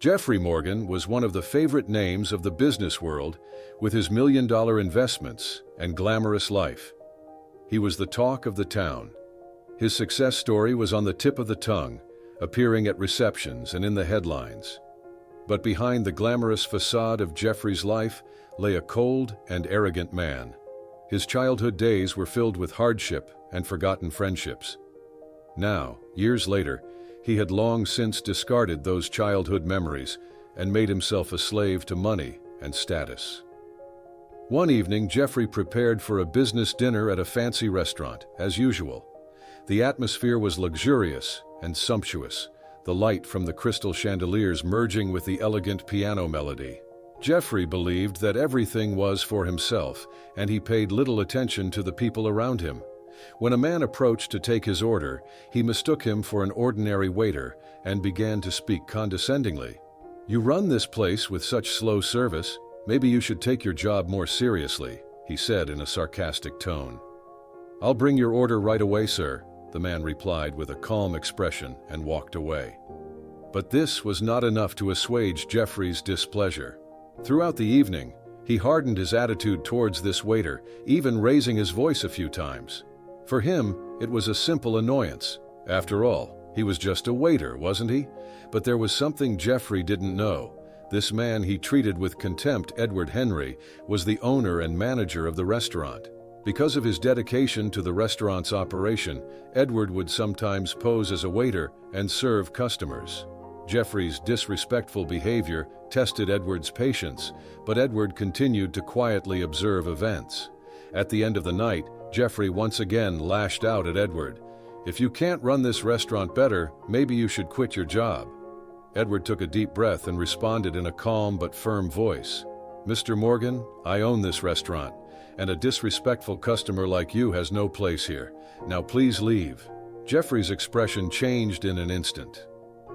Jeffrey Morgan was one of the favorite names of the business world, with his million-dollar investments and glamorous life. He was the talk of the town. His success story was on the tip of the tongue, appearing at receptions and in the headlines. But behind the glamorous facade of Jeffrey's life lay a cold and arrogant man. His childhood days were filled with hardship and forgotten friendships. Now, years later, he had long since discarded those childhood memories and made himself a slave to money and status. One evening, Jeffrey prepared for a business dinner at a fancy restaurant, as usual. The atmosphere was luxurious and sumptuous, the light from the crystal chandeliers merging with the elegant piano melody. Jeffrey believed that everything was for himself, and he paid little attention to the people around him. When a man approached to take his order, he mistook him for an ordinary waiter and began to speak condescendingly. "You run this place with such slow service. Maybe you should take your job more seriously," he said in a sarcastic tone. "I'll bring your order right away, sir," the man replied with a calm expression and walked away. But this was not enough to assuage Jeffrey's displeasure. Throughout the evening, he hardened his attitude towards this waiter, even raising his voice a few times. For him, it was a simple annoyance. After all, he was just a waiter, wasn't he? But there was something Jeffrey didn't know. This man he treated with contempt, Edward Henry, was the owner and manager of the restaurant. Because of his dedication to the restaurant's operation, Edward would sometimes pose as a waiter and serve customers. Jeffrey's disrespectful behavior tested Edward's patience, but Edward continued to quietly observe events. At the end of the night, Jeffrey once again lashed out at Edward. "If you can't run this restaurant better, maybe you should quit your job." Edward took a deep breath and responded in a calm but firm voice. "Mr. Morgan, I own this restaurant, and a disrespectful customer like you has no place here. Now please leave." Jeffrey's expression changed in an instant.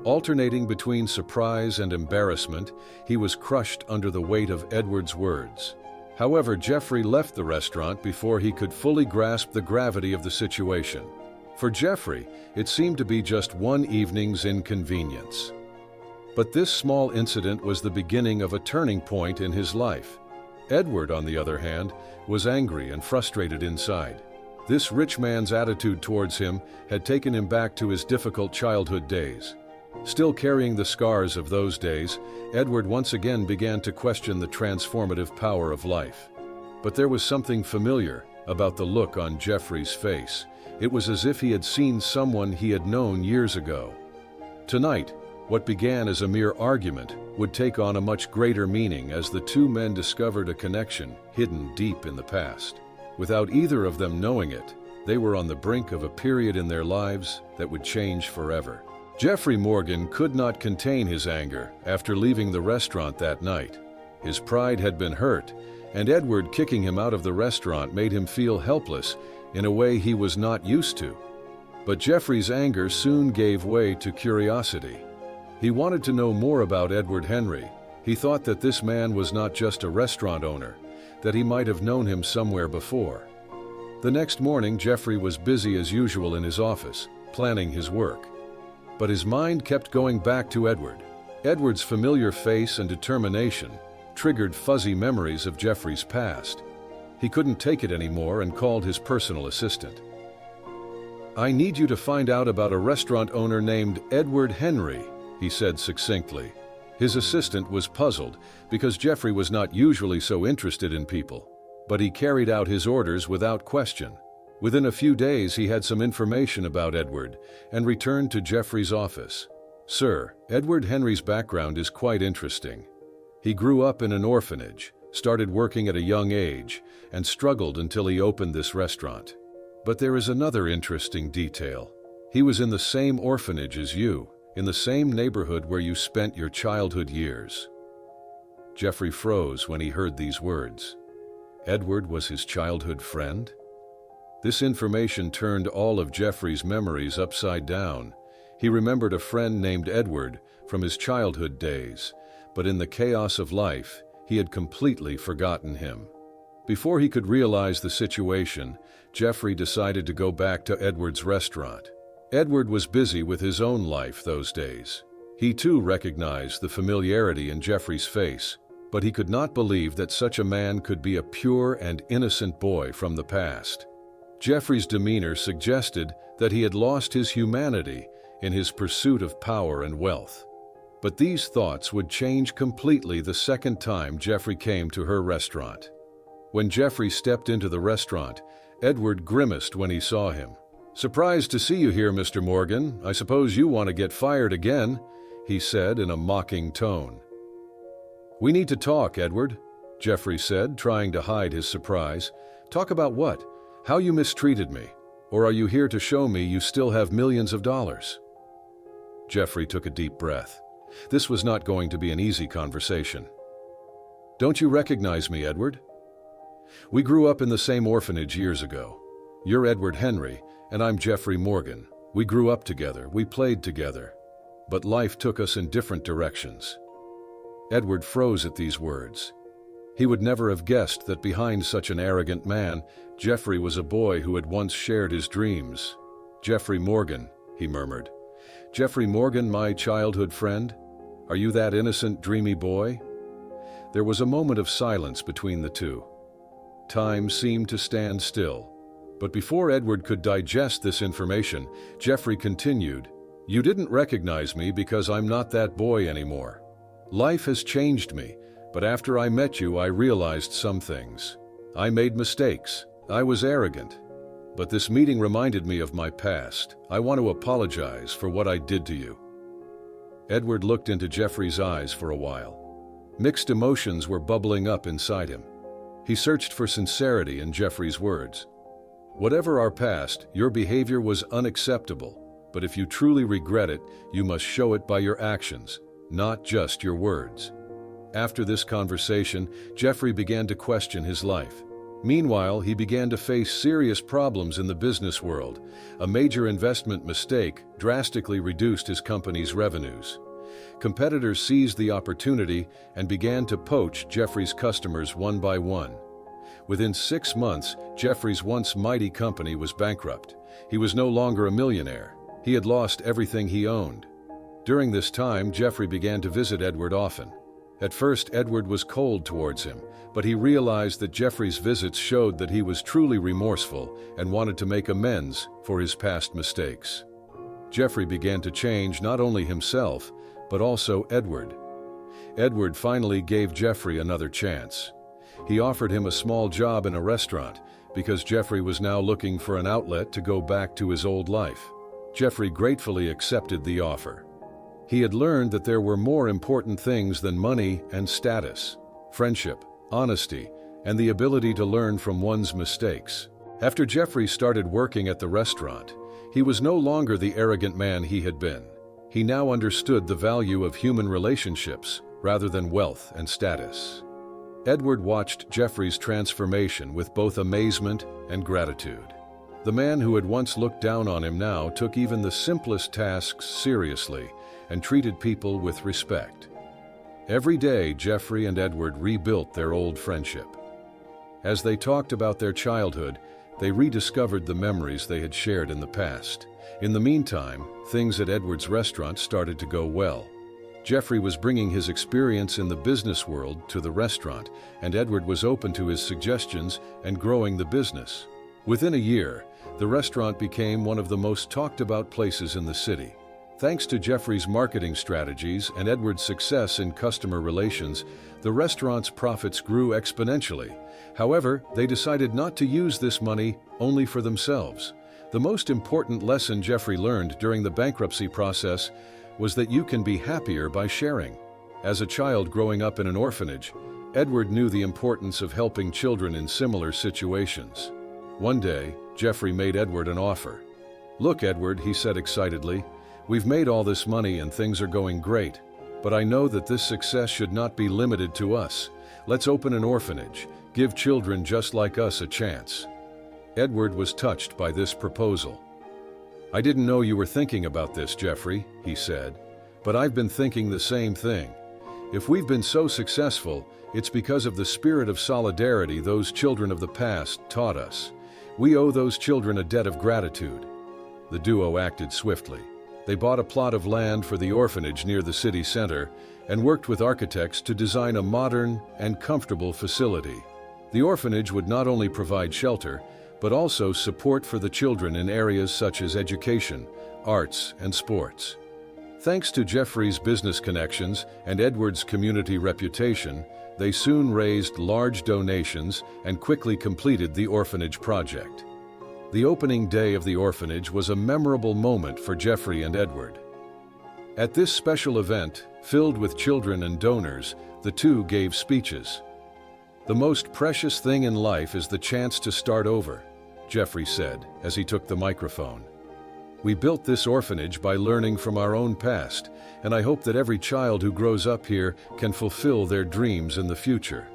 Alternating between surprise and embarrassment, he was crushed under the weight of Edward's words. However, Jeffrey left the restaurant before he could fully grasp the gravity of the situation. For Jeffrey, it seemed to be just one evening's inconvenience. But this small incident was the beginning of a turning point in his life. Edward, on the other hand, was angry and frustrated inside. This rich man's attitude towards him had taken him back to his difficult childhood days. Still carrying the scars of those days, Edward once again began to question the transformative power of life. But there was something familiar about the look on Jeffrey's face. It was as if he had seen someone he had known years ago. Tonight, what began as a mere argument would take on a much greater meaning as the two men discovered a connection hidden deep in the past. Without either of them knowing it, they were on the brink of a period in their lives that would change forever. Jeffrey Morgan could not contain his anger after leaving the restaurant that night. His pride had been hurt, and Edward kicking him out of the restaurant made him feel helpless in a way he was not used to. But Jeffrey's anger soon gave way to curiosity. He wanted to know more about Edward Henry. He thought that this man was not just a restaurant owner, that he might have known him somewhere before. The next morning, Jeffrey was busy as usual in his office, planning his work. But his mind kept going back to Edward. Edward's familiar face and determination triggered fuzzy memories of Jeffrey's past. He couldn't take it anymore and called his personal assistant. "I need you to find out about a restaurant owner named Edward Henry," he said succinctly. His assistant was puzzled because Jeffrey was not usually so interested in people, but he carried out his orders without question. Within a few days, he had some information about Edward and returned to Jeffrey's office. "Sir, Edward Henry's background is quite interesting. He grew up in an orphanage, started working at a young age, and struggled until he opened this restaurant. But there is another interesting detail. He was in the same orphanage as you, in the same neighborhood where you spent your childhood years." Jeffrey froze when he heard these words. Edward was his childhood friend? This information turned all of Jeffrey's memories upside down. He remembered a friend named Edward from his childhood days, but in the chaos of life, he had completely forgotten him. Before he could realize the situation, Jeffrey decided to go back to Edward's restaurant. Edward was busy with his own life those days. He too recognized the familiarity in Jeffrey's face, but he could not believe that such a man could be a pure and innocent boy from the past. Jeffrey's demeanor suggested that he had lost his humanity in his pursuit of power and wealth. But these thoughts would change completely the second time Jeffrey came to her restaurant. When Jeffrey stepped into the restaurant, Edward grimaced when he saw him. "Surprised to see you here, Mr. Morgan. I suppose you want to get fired again," he said in a mocking tone. "We need to talk, Edward," Jeffrey said, trying to hide his surprise. "Talk about what? How you mistreated me? Or are you here to show me you still have millions of dollars?" Jeffrey took a deep breath. This was not going to be an easy conversation. "Don't you recognize me, Edward? We grew up in the same orphanage years ago. You're Edward Henry, and I'm Jeffrey Morgan. We grew up together, we played together. But life took us in different directions." Edward froze at these words. He would never have guessed that behind such an arrogant man, Jeffrey was a boy who had once shared his dreams. "Jeffrey Morgan," he murmured. "Jeffrey Morgan, my childhood friend? Are you that innocent, dreamy boy?" There was a moment of silence between the two. Time seemed to stand still. But before Edward could digest this information, Jeffrey continued, "You didn't recognize me because I'm not that boy anymore. Life has changed me, but after I met you, I realized some things. I made mistakes. I was arrogant. But this meeting reminded me of my past. I want to apologize for what I did to you." Edward looked into Jeffrey's eyes for a while. Mixed emotions were bubbling up inside him. He searched for sincerity in Jeffrey's words. "Whatever our past, your behavior was unacceptable. But if you truly regret it, you must show it by your actions, not just your words." After this conversation, Jeffrey began to question his life. Meanwhile, he began to face serious problems in the business world. A major investment mistake drastically reduced his company's revenues. Competitors seized the opportunity and began to poach Jeffrey's customers one by one. Within 6 months, Jeffrey's once mighty company was bankrupt. He was no longer a millionaire. He had lost everything he owned. During this time, Jeffrey began to visit Edward often. At first, Edward was cold towards him, but he realized that Jeffrey's visits showed that he was truly remorseful and wanted to make amends for his past mistakes. Jeffrey began to change not only himself, but also Edward. Edward finally gave Jeffrey another chance. He offered him a small job in a restaurant because Jeffrey was now looking for an outlet to go back to his old life. Jeffrey gratefully accepted the offer. He had learned that there were more important things than money and status: friendship, honesty, and the ability to learn from one's mistakes. After Jeffrey started working at the restaurant, he was no longer the arrogant man he had been. He now understood the value of human relationships rather than wealth and status. Edward watched Jeffrey's transformation with both amazement and gratitude. The man who had once looked down on him now took even the simplest tasks seriously and treated people with respect. Every day, Jeffrey and Edward rebuilt their old friendship. As they talked about their childhood, they rediscovered the memories they had shared in the past. In the meantime, things at Edward's restaurant started to go well. Jeffrey was bringing his experience in the business world to the restaurant, and Edward was open to his suggestions and growing the business. Within a year, the restaurant became one of the most talked about places in the city. Thanks to Jeffrey's marketing strategies and Edward's success in customer relations, the restaurant's profits grew exponentially. However, they decided not to use this money only for themselves. The most important lesson Jeffrey learned during the bankruptcy process was that you can be happier by sharing. As a child growing up in an orphanage, Edward knew the importance of helping children in similar situations. One day, Jeffrey made Edward an offer. "Look, Edward," he said excitedly, "we've made all this money and things are going great, but I know that this success should not be limited to us. Let's open an orphanage, give children just like us a chance." Edward was touched by this proposal. "I didn't know you were thinking about this, Jeffrey," he said, "but I've been thinking the same thing. If we've been so successful, it's because of the spirit of solidarity those children of the past taught us. We owe those children a debt of gratitude." The duo acted swiftly. They bought a plot of land for the orphanage near the city center and worked with architects to design a modern and comfortable facility. The orphanage would not only provide shelter, but also support for the children in areas such as education, arts, and sports. Thanks to Jeffrey's business connections and Edward's community reputation, they soon raised large donations and quickly completed the orphanage project. The opening day of the orphanage was a memorable moment for Jeffrey and Edward. At this special event, filled with children and donors, the two gave speeches. "The most precious thing in life is the chance to start over," Jeffrey said as he took the microphone. "We built this orphanage by learning from our own past, and I hope that every child who grows up here can fulfill their dreams in the future."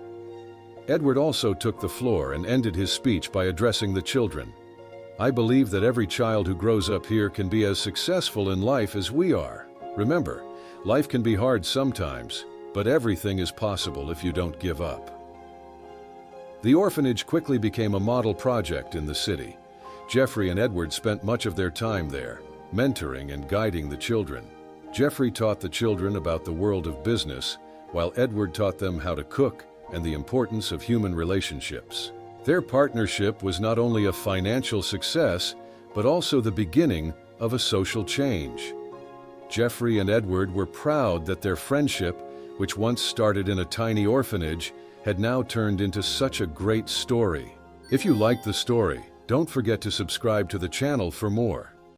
Edward also took the floor and ended his speech by addressing the children. "I believe that every child who grows up here can be as successful in life as we are. Remember, life can be hard sometimes, but everything is possible if you don't give up." The orphanage quickly became a model project in the city. Jeffrey and Edward spent much of their time there, mentoring and guiding the children. Jeffrey taught the children about the world of business, while Edward taught them how to cook and the importance of human relationships. Their partnership was not only a financial success, but also the beginning of a social change. Jeffrey and Edward were proud that their friendship, which once started in a tiny orphanage, had now turned into such a great story. If you liked the story, don't forget to subscribe to the channel for more.